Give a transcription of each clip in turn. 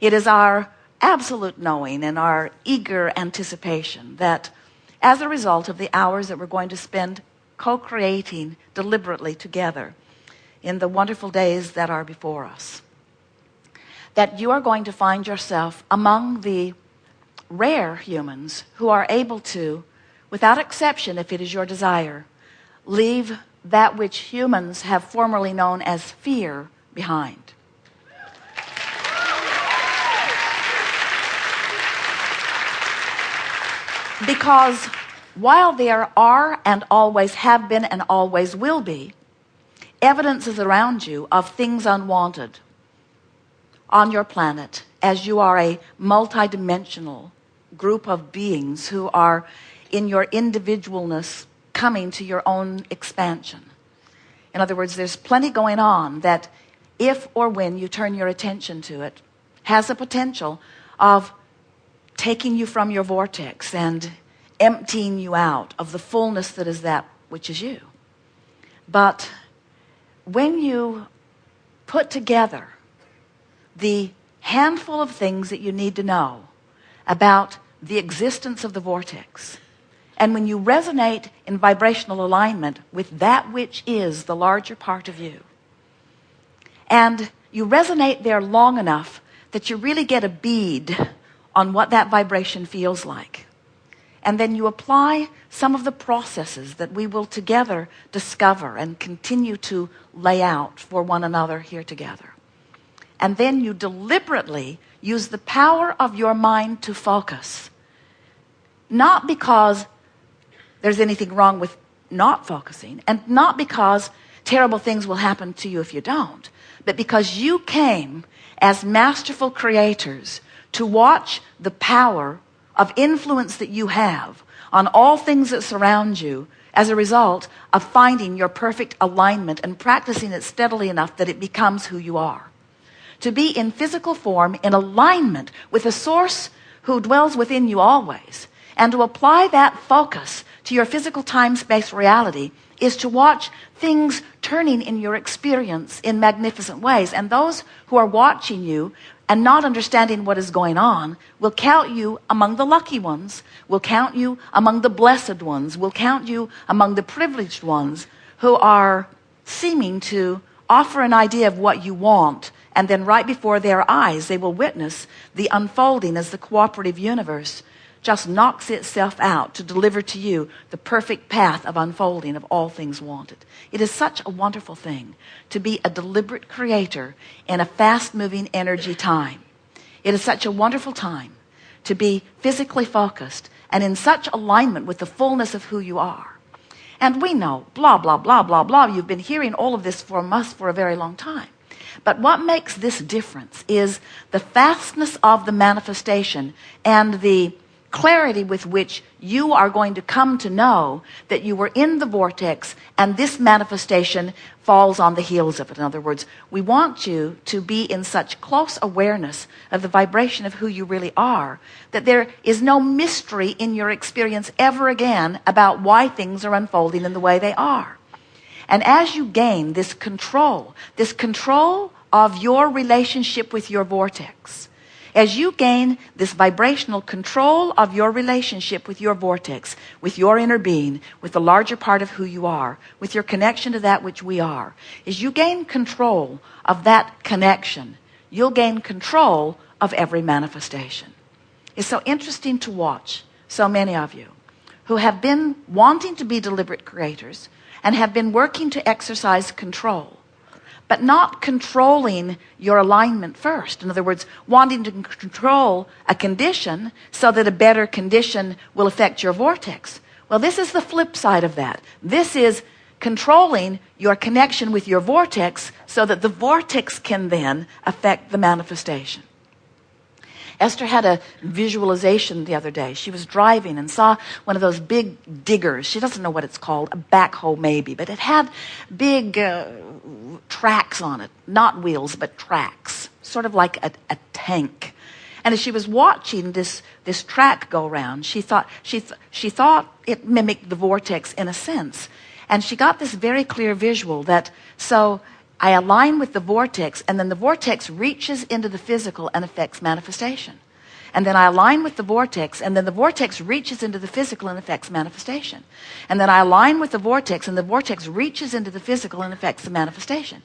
It is our absolute knowing and our eager anticipation that as a result of the hours that we're going to spend co-creating deliberately together in the wonderful days that are before us, that you are going to find yourself among the rare humans who are able to, without exception, if it is your desire, leave that which humans have formerly known as fear behind. Because while there are and always have been and always will be evidences around you of things unwanted on your planet, as you are a multidimensional group of beings who are in your individualness coming to your own expansion. In other words, there's plenty going on that if or when you turn your attention to it has the potential of taking you from your vortex and emptying you out of the fullness that is that which is you. But when you put together the handful of things that you need to know about the existence of the vortex, and when you resonate in vibrational alignment with that which is the larger part of you, and you resonate there long enough that you really get a bead on what that vibration feels like, and then you apply some of the processes that we will together discover and continue to lay out for one another here together. And then you deliberately use the power of your mind to focus. Not because there's anything wrong with not focusing, and not because terrible things will happen to you if you don't, but because you came as masterful creators to watch the power of influence that you have on all things that surround you as a result of finding your perfect alignment and practicing it steadily enough that it becomes who you are. To be in physical form in alignment with the source who dwells within you always, and to apply that focus to your physical time-space reality is to watch things turning in your experience in magnificent ways. And those who are watching you and not understanding what is going on will count you among the lucky ones, will count you among the blessed ones, will count you among the privileged ones who are seeming to offer an idea of what you want, and then right before their eyes they will witness the unfolding as the cooperative universe just knocks itself out to deliver to you the perfect path of unfolding of all things wanted. It is such a wonderful thing to be a deliberate creator in a fast-moving energy time. It is such a wonderful time to be physically focused and in such alignment with the fullness of who you are. And we know, blah, blah, blah, blah, blah. You've been hearing all of this from us for a very long time. But what makes this difference is the fastness of the manifestation and the clarity with which you are going to come to know that you were in the vortex and this manifestation falls on the heels of it. In other words, we want you to be in such close awareness of the vibration of who you really are that there is no mystery in your experience ever again about why things are unfolding in the way they are. And as you gain this control of your relationship with your vortex, as you gain this vibrational control of your relationship with your vortex, with your inner being, with the larger part of who you are, with your connection to that which we are, as you gain control of that connection, you'll gain control of every manifestation. It's so interesting to watch so many of you who have been wanting to be deliberate creators and have been working to exercise control, but not controlling your alignment first. In other words, wanting to control a condition so that a better condition will affect your vortex. Well, this is the flip side of that. This is controlling your connection with your vortex so that the vortex can then affect the manifestation. Esther had a visualization the other day. She was driving and saw one of those big diggers. She doesn't know what it's called, a backhoe maybe, but it had big tracks on it. Not wheels, but tracks, sort of like a tank. And as she was watching this track go around, she thought it mimicked the vortex in a sense. And she got this very clear visual that so I align with the vortex, and then the vortex reaches into the physical and affects manifestation. And then I align with the vortex, and then the vortex reaches into the physical and affects manifestation. And then I align with the vortex, and the vortex reaches into the physical and affects the manifestation.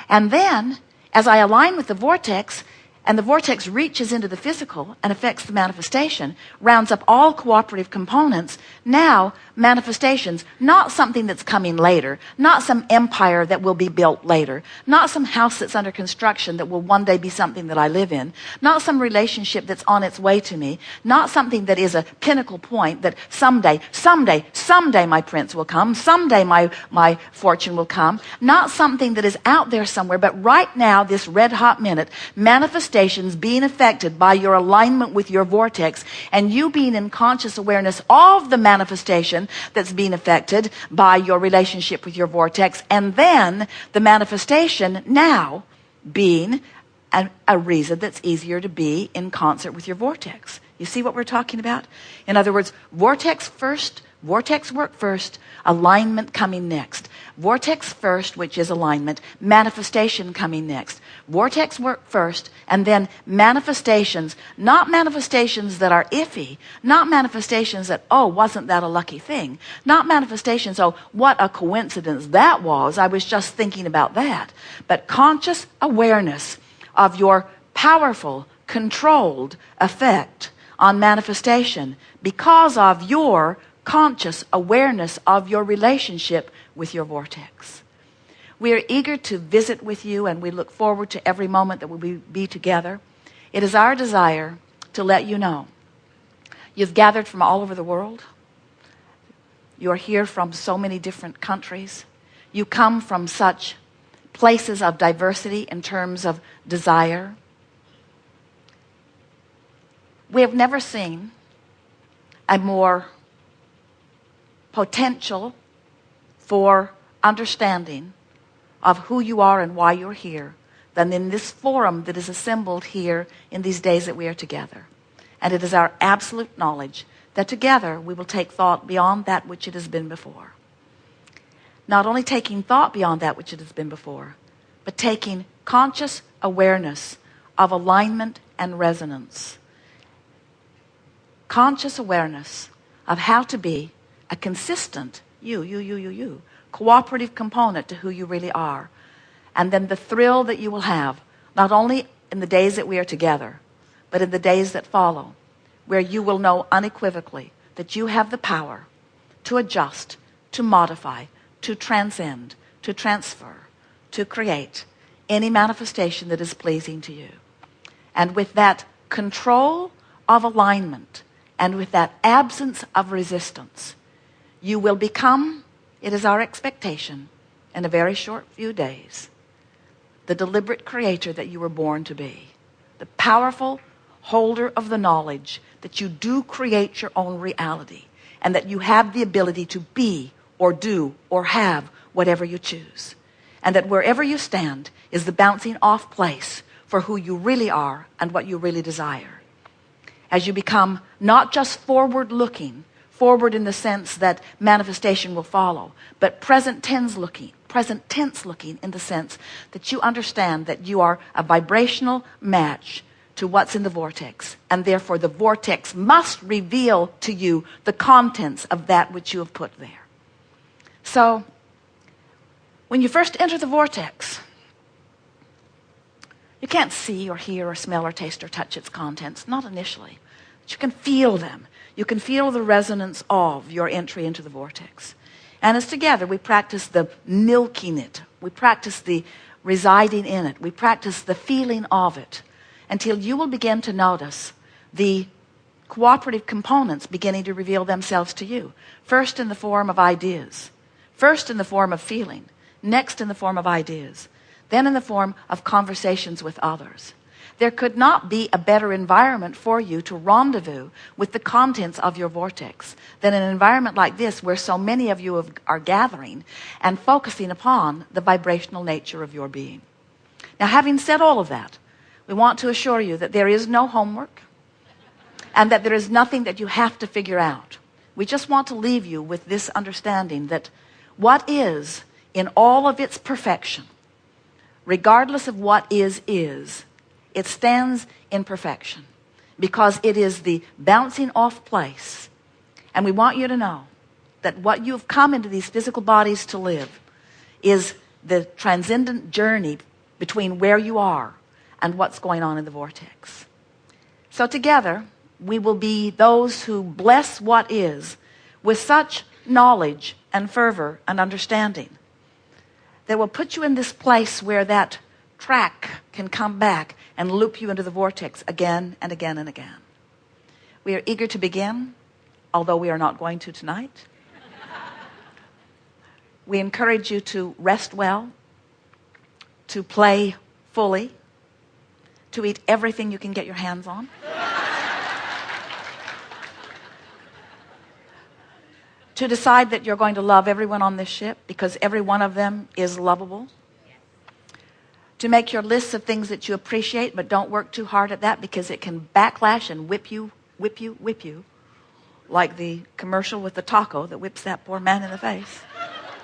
And then, as I align with the vortex, and the vortex reaches into the physical and affects the manifestation, rounds up all cooperative components, now manifestations, not something that's coming later, not some empire that will be built later, not some house that's under construction that will one day be something that I live in, not some relationship that's on its way to me, not something that is a pinnacle point that someday my prince will come, someday my fortune will come, not something that is out there somewhere, but right now, this red hot minute, manifestations being affected by your alignment with your vortex, and you being in conscious awareness of the manifestation that's being affected by your relationship with your vortex, and then the manifestation now being a reason that's easier to be in concert with your vortex. You see what we're talking about? In other words, vortex work first, alignment coming next. Vortex first, which is alignment, manifestation coming next. Vortex work first, and then manifestations, not manifestations that are iffy, not manifestations that, oh, wasn't that a lucky thing? Not manifestations, oh, what a coincidence that was, I was just thinking about that. But conscious awareness of your powerful, controlled effect on manifestation because of your conscious awareness of your relationship with your vortex. We are eager to visit with you, and we look forward to every moment that we'll be together. It is our desire to let you know you've gathered from all over the world. You are here from so many different countries. You come from such places of diversity in terms of desire. We have never seen a more potential for understanding of who you are and why you're here than in this forum that is assembled here in these days that we are together. And it is our absolute knowledge that together we will take thought beyond that which it has been before. Not only taking thought beyond that which it has been before, but taking conscious awareness of alignment and resonance. Conscious awareness of how to be a consistent you, cooperative component to who you really are. And then the thrill that you will have, not only in the days that we are together, but in the days that follow, where you will know unequivocally that you have the power to adjust, to modify, to transcend, to transfer, to create any manifestation that is pleasing to you. And with that control of alignment, and with that absence of resistance, you will become, it is our expectation, in a very short few days, the deliberate creator that you were born to be. The powerful holder of the knowledge that you do create your own reality, and that you have the ability to be or do or have whatever you choose. And that wherever you stand is the bouncing off place for who you really are and what you really desire. As you become not just forward looking, forward in the sense that manifestation will follow, but present tense looking in the sense that you understand that you are a vibrational match to what's in the vortex, and therefore the vortex must reveal to you the contents of that which you have put there. So, when you first enter the vortex, you can't see or hear or smell or taste or touch its contents, not initially. But you can feel them. You can feel the resonance of your entry into the vortex. And as together we practice the milking it, we practice the residing in it, we practice the feeling of it, until you will begin to notice the cooperative components beginning to reveal themselves to you. First in the form of ideas, first in the form of feeling, next in the form of ideas, then in the form of conversations with others. There could not be a better environment for you to rendezvous with the contents of your vortex than an environment like this, where so many of you are gathering and focusing upon the vibrational nature of your being. Now, having said all of that, we want to assure you that there is no homework and that there is nothing that you have to figure out. We just want to leave you with this understanding that what is in all of its perfection, regardless of what is, it stands in perfection because it is the bouncing off place. And we want you to know that what you've come into these physical bodies to live is the transcendent journey between where you are and what's going on in the vortex. So together, we will be those who bless what is with such knowledge and fervor and understanding that will put you in this place where that track can come back and loop you into the vortex again and again and again. We are eager to begin, although we are not going to tonight. We encourage you to rest well, to play fully, to eat everything you can get your hands on. To decide that you're going to love everyone on this ship because every one of them is lovable. To make your lists of things that you appreciate, but don't work too hard at that because it can backlash and whip you, like the commercial with the taco that whips that poor man in the face.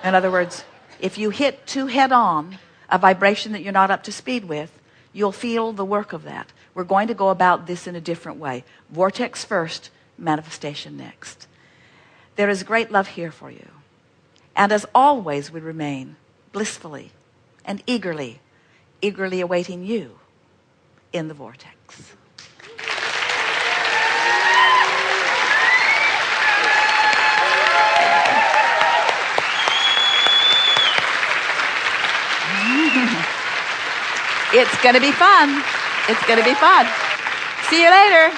In other words, if you hit too head on a vibration that you're not up to speed with, you'll feel the work of that. We're going to go about this in a different way. Vortex first, manifestation next. There is great love here for you. And as always, we remain blissfully and eagerly awaiting you in the vortex. It's going to be fun. It's going to be fun. See you later.